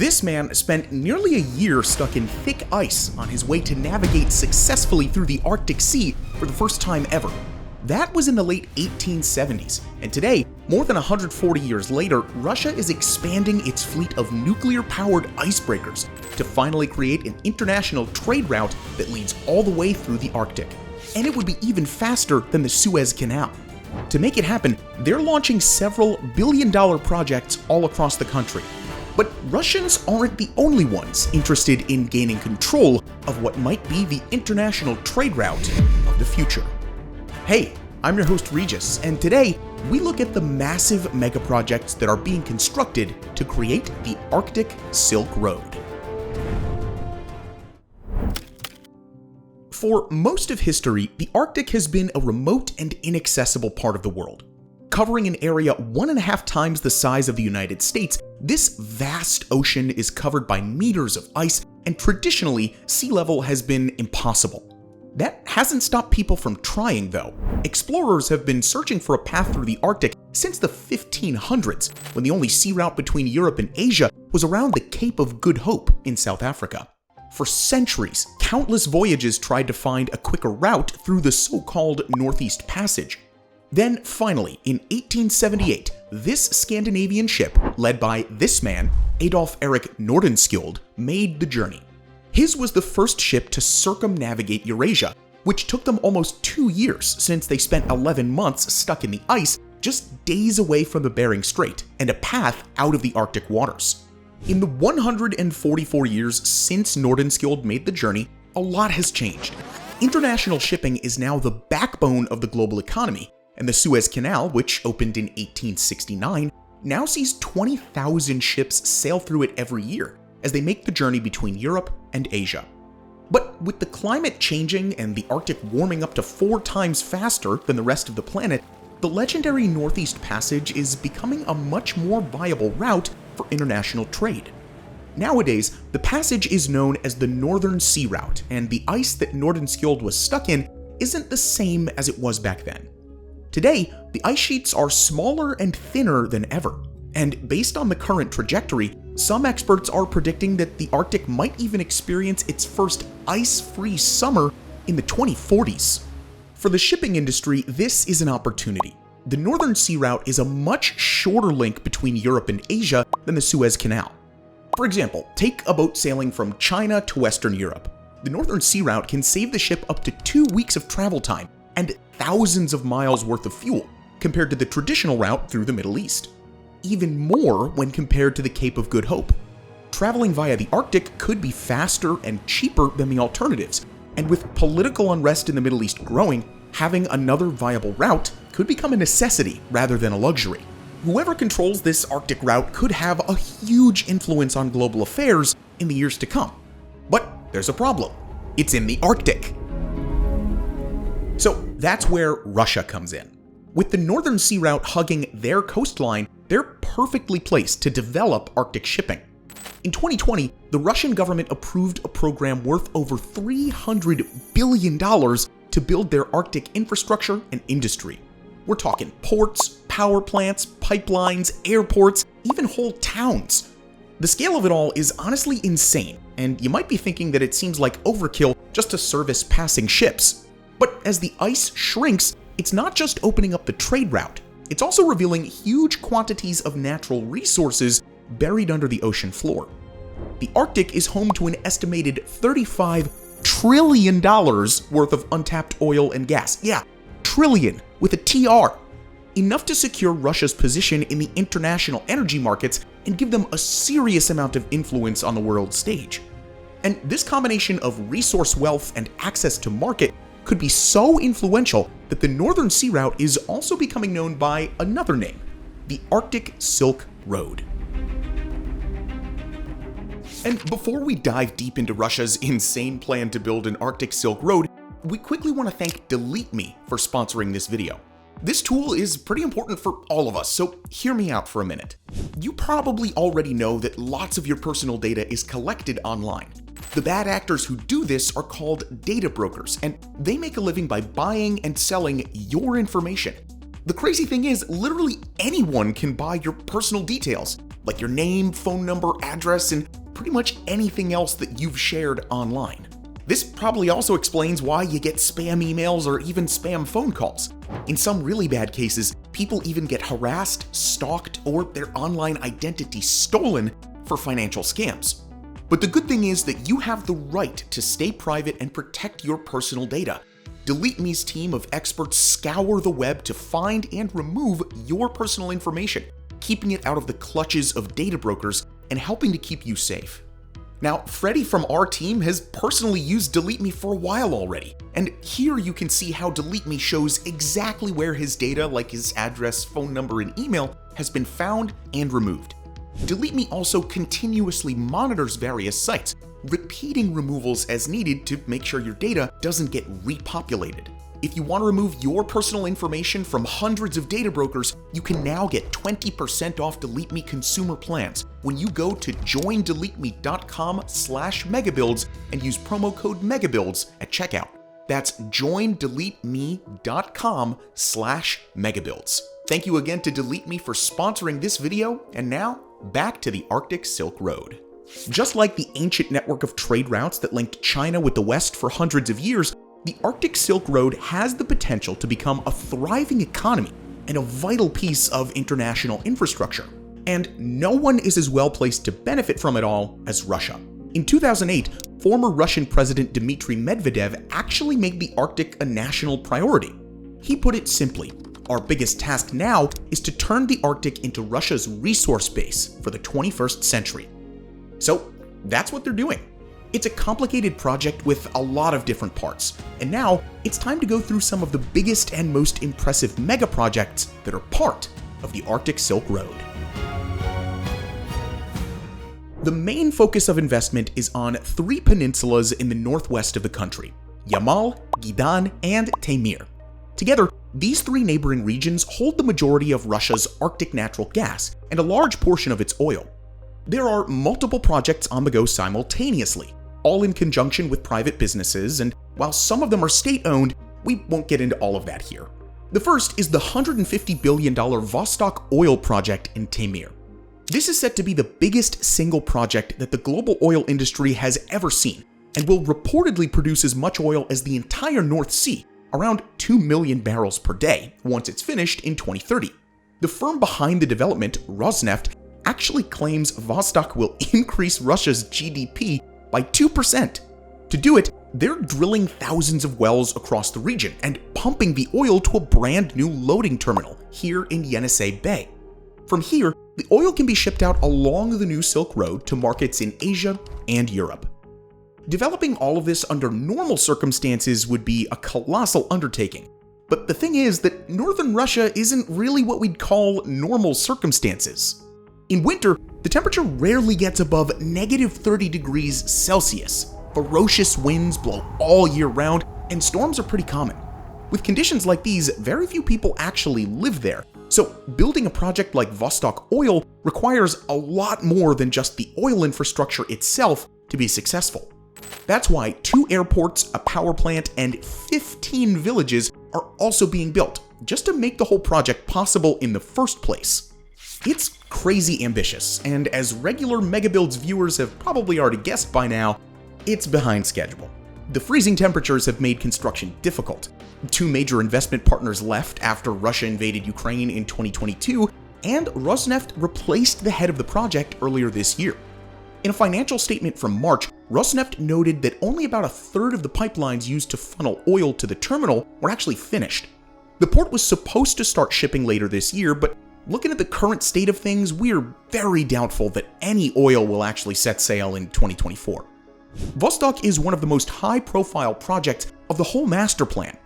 This man spent nearly a year stuck in thick ice on his way to navigate successfully through the Arctic Sea for the first time ever. That was in the late 1870s, and today, more than 140 years later, Russia is expanding its fleet of nuclear-powered icebreakers to finally create an international trade route that leads all the way through the Arctic. And it would be even faster than the Suez Canal. To make it happen, they're launching several billion-dollar projects all across the country. But Russians aren't the only ones interested in gaining control of what might be the international trade route of the future. Hey, I'm your host Regis, and today we look at the massive megaprojects that are being constructed to create the Arctic Silk Road. For most of history, the Arctic has been a remote and inaccessible part of the world. Covering an area 1.5 times the size of the United States, this vast ocean is covered by meters of ice, and traditionally, sea level has been impossible. That hasn't stopped people from trying, though. Explorers have been searching for a path through the Arctic since the 1500s, when the only sea route between Europe and Asia was around the Cape of Good Hope in South Africa. For centuries, countless voyages tried to find a quicker route through the so-called Northeast Passage. Then, finally, in 1878, this Scandinavian ship, led by this man, Adolf Erik Nordenskjöld, made the journey. His was the first ship to circumnavigate Eurasia, which took them almost 2 years since they spent 11 months stuck in the ice, just days away from the Bering Strait and a path out of the Arctic waters. In the 144 years since Nordenskjöld made the journey, a lot has changed. International shipping is now the backbone of the global economy, and the Suez Canal, which opened in 1869, now sees 20,000 ships sail through it every year as they make the journey between Europe and Asia. But with the climate changing and the Arctic warming up to 4 times faster than the rest of the planet, the legendary Northeast Passage is becoming a much more viable route for international trade. Nowadays, the passage is known as the Northern Sea Route, and the ice that Nordenskjöld was stuck in isn't the same as it was back then. Today, the ice sheets are smaller and thinner than ever, and based on the current trajectory, some experts are predicting that the Arctic might even experience its first ice-free summer in the 2040s. For the shipping industry, this is an opportunity. The Northern Sea Route is a much shorter link between Europe and Asia than the Suez Canal. For example, take a boat sailing from China to Western Europe. The Northern Sea Route can save the ship up to 2 weeks of travel time and thousands of miles worth of fuel, compared to the traditional route through the Middle East. Even more when compared to the Cape of Good Hope. Traveling via the Arctic could be faster and cheaper than the alternatives, and with political unrest in the Middle East growing, having another viable route could become a necessity rather than a luxury. Whoever controls this Arctic route could have a huge influence on global affairs in the years to come. But there's a problem. It's in the Arctic. So that's where Russia comes in. With the Northern Sea Route hugging their coastline, they're perfectly placed to develop Arctic shipping. In 2020, the Russian government approved a program worth over $300 billion to build their Arctic infrastructure and industry. We're talking ports, power plants, pipelines, airports, even whole towns. The scale of it all is honestly insane, and you might be thinking that it seems like overkill just to service passing ships. But as the ice shrinks, it's not just opening up the trade route, it's also revealing huge quantities of natural resources buried under the ocean floor. The Arctic is home to an estimated $35 trillion worth of untapped oil and gas. Yeah, trillion with a TR. Enough to secure Russia's position in the international energy markets and give them a serious amount of influence on the world stage. And this combination of resource wealth and access to market could be so influential that the Northern Sea Route is also becoming known by another name, the Arctic Silk Road. And before we dive deep into Russia's insane plan to build an Arctic Silk Road, we quickly want to thank Delete Me for sponsoring this video. This tool is pretty important for all of us, so hear me out for a minute. You probably already know that lots of your personal data is collected online. The bad actors who do this are called data brokers, and they make a living by buying and selling your information. The crazy thing is, literally anyone can buy your personal details. like your name, phone number, address, and pretty much anything else that you've shared online. This probably also explains why you get spam emails or even spam phone calls. In some really bad cases, people even get harassed, stalked, or their online identity stolen for financial scams. But the good thing is that you have the right to stay private and protect your personal data. DeleteMe's team of experts scour the web to find and remove your personal information, keeping it out of the clutches of data brokers and helping to keep you safe. Now, Freddy from our team has personally used DeleteMe for a while already, and here you can see how DeleteMe shows exactly where his data, like his address, phone number, and email, has been found and removed. DeleteMe also continuously monitors various sites, repeating removals as needed to make sure your data doesn't get repopulated. If you want to remove your personal information from hundreds of data brokers, you can now get 20% off DeleteMe consumer plans when you go to joindeleteme.com/megabuilds and use promo code megabuilds at checkout. That's joindeleteme.com/megabuilds. Thank you again to DeleteMe for sponsoring this video, and now back to the Arctic Silk Road. Just like the ancient network of trade routes that linked China with the West for hundreds of years, the Arctic Silk Road has the potential to become a thriving economy and a vital piece of international infrastructure. And no one is as well placed to benefit from it all as Russia. In 2008, former Russian President Dmitry Medvedev actually made the Arctic a national priority. He put it simply, our biggest task now is to turn the Arctic into Russia's resource base for the 21st century. So that's what they're doing. It's a complicated project with a lot of different parts, and now it's time to go through some of the biggest and most impressive megaprojects that are part of the Arctic Silk Road. The main focus of investment is on 3 peninsulas in the northwest of the country: Yamal, Gidan, and Taymyr. Together, these 3 neighboring regions hold the majority of Russia's Arctic natural gas and a large portion of its oil. There are multiple projects on the go simultaneously, all in conjunction with private businesses, and while some of them are state-owned, we won't get into all of that here. The first is the $150 billion Vostok oil project in Taymyr. This is set to be the biggest single project that the global oil industry has ever seen, and will reportedly produce as much oil as the entire North Sea, around 2 million barrels per day, once it's finished in 2030. The firm behind the development, Rosneft, actually claims Vostok will increase Russia's GDP by 2%. To do it, they're drilling thousands of wells across the region and pumping the oil to a brand new loading terminal here in Yenisei Bay. From here, the oil can be shipped out along the new Silk Road to markets in Asia and Europe. Developing all of this under normal circumstances would be a colossal undertaking. But the thing is that northern Russia isn't really what we'd call normal circumstances. In winter, the temperature rarely gets above -30 degrees Celsius. Ferocious winds blow all year round, and storms are pretty common. With conditions like these, very few people actually live there, so building a project like Vostok Oil requires a lot more than just the oil infrastructure itself to be successful. That's why 2 airports, a power plant, and 15 villages are also being built, just to make the whole project possible in the first place. It's crazy ambitious, and as regular MegaBuilds viewers have probably already guessed by now, it's behind schedule. The freezing temperatures have made construction difficult. 2 major investment partners left after Russia invaded Ukraine in 2022, and Rosneft replaced the head of the project earlier this year. In a financial statement from March, Rosneft noted that only about a third of the pipelines used to funnel oil to the terminal were actually finished. The port was supposed to start shipping later this year, but looking at the current state of things, we're very doubtful that any oil will actually set sail in 2024. Vostok is one of the most high-profile projects of the whole master plan.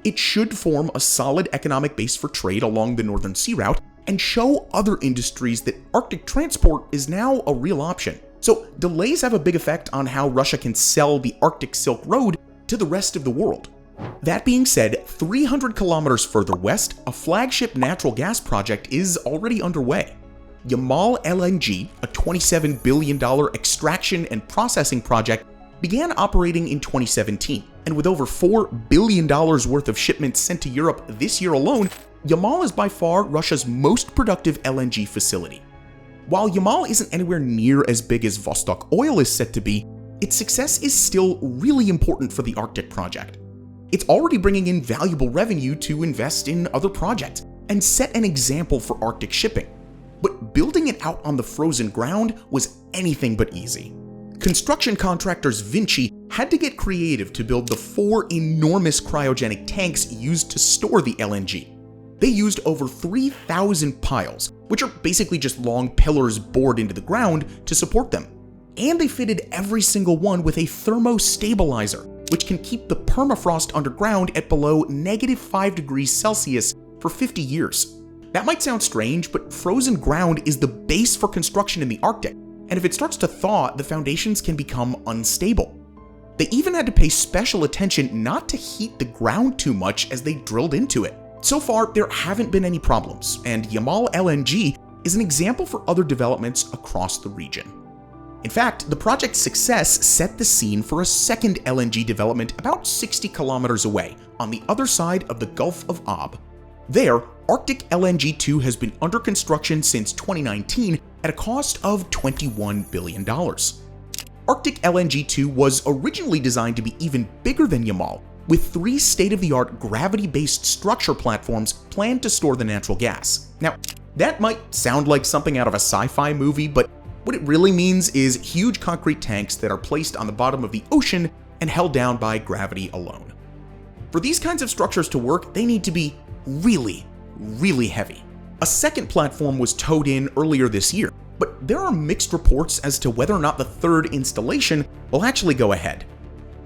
It should form a solid economic base for trade along the Northern Sea Route and show other industries that Arctic transport is now a real option. So delays have a big effect on how Russia can sell the Arctic Silk Road to the rest of the world. That being said, 300 kilometers further west, a flagship natural gas project is already underway. Yamal LNG, a $27 billion extraction and processing project, began operating in 2017, and with over $4 billion worth of shipments sent to Europe this year alone, Yamal is by far Russia's most productive LNG facility. While Yamal isn't anywhere near as big as Vostok Oil is set to be, its success is still really important for the Arctic project. It's already bringing in valuable revenue to invest in other projects and set an example for Arctic shipping. But building it out on the frozen ground was anything but easy. Construction contractors Vinci had to get creative to build the 4 enormous cryogenic tanks used to store the LNG. They used over 3,000 piles, which are basically just long pillars bored into the ground, to support them. And they fitted every single one with a thermostabilizer, which can keep the permafrost underground at below -5 degrees Celsius for 50 years. That might sound strange, but frozen ground is the base for construction in the Arctic, and if it starts to thaw, the foundations can become unstable. They even had to pay special attention not to heat the ground too much as they drilled into it. So far, there haven't been any problems, and Yamal LNG is an example for other developments across the region. In fact, the project's success set the scene for a second LNG development about 60 kilometers away, on the other side of the Gulf of Aab. There, Arctic LNG-2 has been under construction since 2019 at a cost of $21 billion. Arctic LNG-2 was originally designed to be even bigger than Yamal, with 3 state-of-the-art gravity-based structure platforms planned to store the natural gas. Now, that might sound like something out of a sci-fi movie, but what it really means is huge concrete tanks that are placed on the bottom of the ocean and held down by gravity alone. For these kinds of structures to work, they need to be really, really heavy. A second platform was towed in earlier this year, but there are mixed reports as to whether or not the third installation will actually go ahead.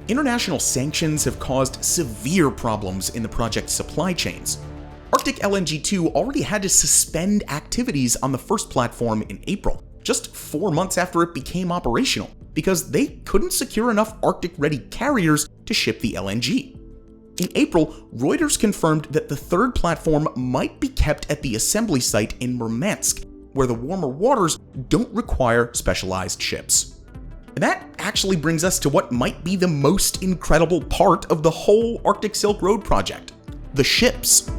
International sanctions have caused severe problems in the project's supply chains. Arctic LNG-2 already had to suspend activities on the first platform in April, just 4 months after it became operational, because they couldn't secure enough Arctic-ready carriers to ship the LNG. In April, Reuters confirmed that the third platform might be kept at the assembly site in Murmansk, where the warmer waters don't require specialized ships. And that actually brings us to what might be the most incredible part of the whole Arctic Silk Road project: the ships.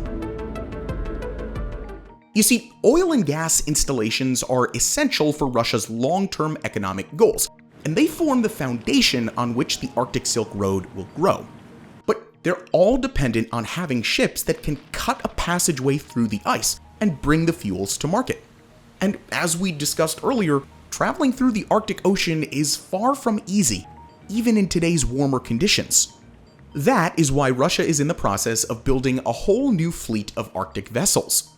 You see, oil and gas installations are essential for Russia's long-term economic goals, and they form the foundation on which the Arctic Silk Road will grow. But they're all dependent on having ships that can cut a passageway through the ice and bring the fuels to market. And as we discussed earlier, traveling through the Arctic Ocean is far from easy, even in today's warmer conditions. That is why Russia is in the process of building a whole new fleet of Arctic vessels.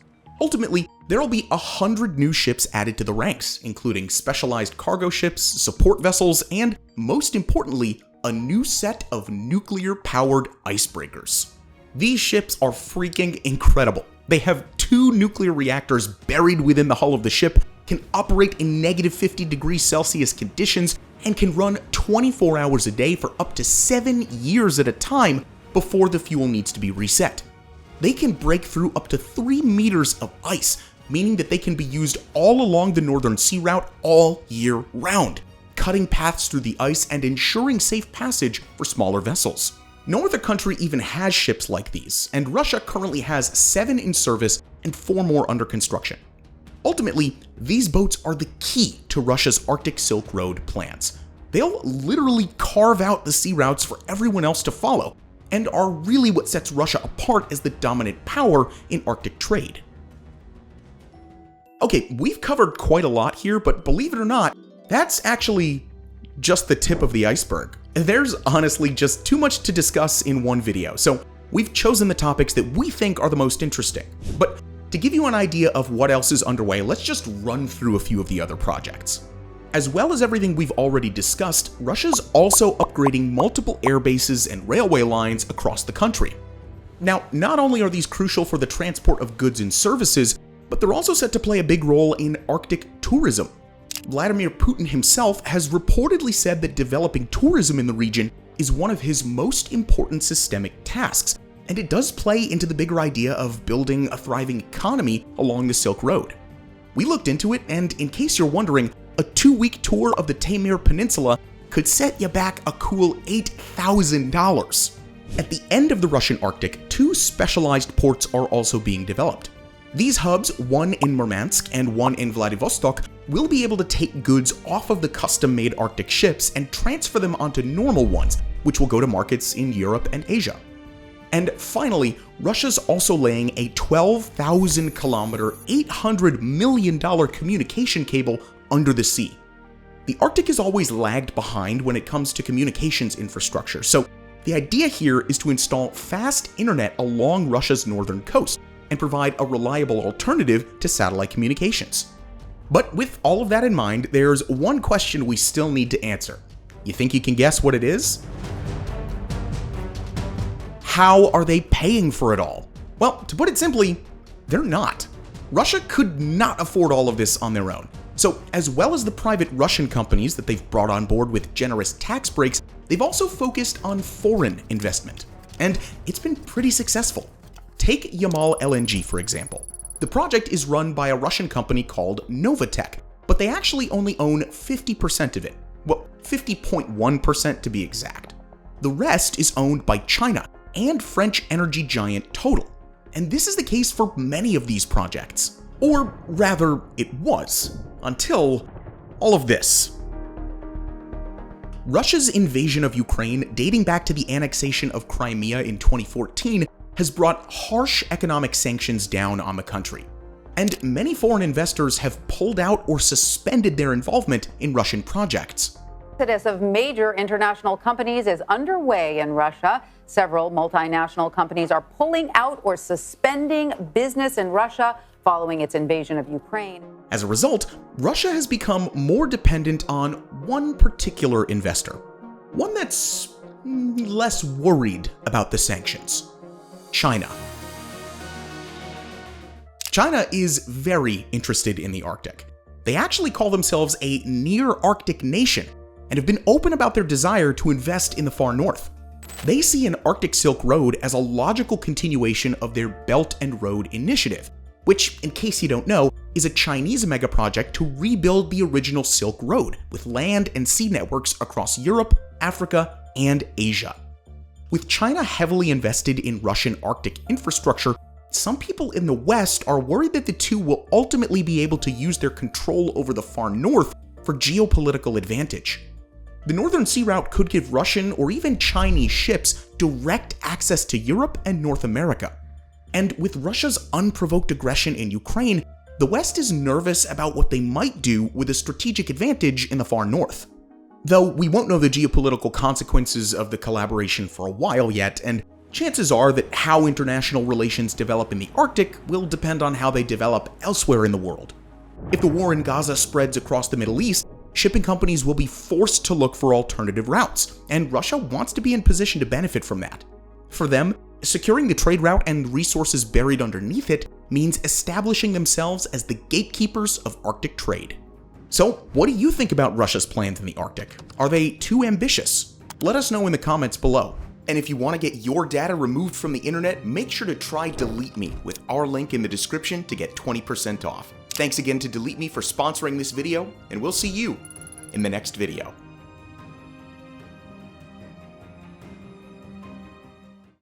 Ultimately, there will be 100 new ships added to the ranks, including specialized cargo ships, support vessels, and, most importantly, a new set of nuclear-powered icebreakers. These ships are freaking incredible. They have 2 nuclear reactors buried within the hull of the ship, can operate in -50 degrees Celsius conditions, and can run 24 hours a day for up to 7 years at a time before the fuel needs to be reset. They can break through up to 3 meters of ice, meaning that they can be used all along the Northern Sea Route all year round, cutting paths through the ice and ensuring safe passage for smaller vessels. No other country even has ships like these, and Russia currently has 7 in service and 4 more under construction. Ultimately, these boats are the key to Russia's Arctic Silk Road plans. They'll literally carve out the sea routes for everyone else to follow, and are really what sets Russia apart as the dominant power in Arctic trade. Okay, we've covered quite a lot here, but believe it or not, that's actually just the tip of the iceberg. There's honestly just too much to discuss in one video, so we've chosen the topics that we think are the most interesting. But to give you an idea of what else is underway, let's just run through a few of the other projects. As well as everything we've already discussed, Russia's also upgrading multiple air bases and railway lines across the country. Now, not only are these crucial for the transport of goods and services, but they're also set to play a big role in Arctic tourism. Vladimir Putin himself has reportedly said that developing tourism in the region is one of his most important systemic tasks, and it does play into the bigger idea of building a thriving economy along the Silk Road. We looked into it, and in case you're wondering, a 2-week tour of the Taimyr Peninsula could set you back a cool $8,000. At the end of the Russian Arctic, 2 specialized ports are also being developed. These hubs, one in Murmansk and one in Vladivostok, we'll be able to take goods off of the custom-made Arctic ships and transfer them onto normal ones, which will go to markets in Europe and Asia. And finally, Russia's also laying a 12,000-kilometer, $800 million communication cable under the sea. The Arctic has always lagged behind when it comes to communications infrastructure, so the idea here is to install fast internet along Russia's northern coast and provide a reliable alternative to satellite communications. But with all of that in mind, there's one question we still need to answer. You think you can guess what it is? How are they paying for it all? Well, to put it simply, they're not. Russia could not afford all of this on their own. So, as well as the private Russian companies that they've brought on board with generous tax breaks, they've also focused on foreign investment. And it's been pretty successful. Take Yamal LNG, for example. The project is run by a Russian company called Novatech, but they actually only own 50% of it. Well, 50.1% to be exact. The rest is owned by China and French energy giant Total. And this is the case for many of these projects. Or rather, it was, until all of this. Russia's invasion of Ukraine, dating back to the annexation of Crimea in 2014, has brought harsh economic sanctions down on the country. And many foreign investors have pulled out or suspended their involvement in Russian projects. Exodus of major international companies is underway in Russia. Several multinational companies are pulling out or suspending business in Russia following its invasion of Ukraine. As a result, Russia has become more dependent on one particular investor, one that's less worried about the sanctions: China. China is very interested in the Arctic. They actually call themselves a near-Arctic nation and have been open about their desire to invest in the far north. They see an Arctic Silk Road as a logical continuation of their Belt and Road Initiative, which, in case you don't know, is a Chinese megaproject to rebuild the original Silk Road with land and sea networks across Europe, Africa, and Asia. With China heavily invested in Russian Arctic infrastructure, some people in the West are worried that the two will ultimately be able to use their control over the far north for geopolitical advantage. The Northern Sea Route could give Russian or even Chinese ships direct access to Europe and North America. And with Russia's unprovoked aggression in Ukraine, the West is nervous about what they might do with a strategic advantage in the far north. Though we won't know the geopolitical consequences of the collaboration for a while yet, and chances are that how international relations develop in the Arctic will depend on how they develop elsewhere in the world. If the war in Gaza spreads across the Middle East, shipping companies will be forced to look for alternative routes, and Russia wants to be in position to benefit from that. For them, securing the trade route and resources buried underneath it means establishing themselves as the gatekeepers of Arctic trade. So, what do you think about Russia's plans in the Arctic? Are they too ambitious? Let us know in the comments below. And if you want to get your data removed from the internet, make sure to try Delete Me with our link in the description to get 20% off. Thanks again to Delete Me for sponsoring this video, and we'll see you in the next video.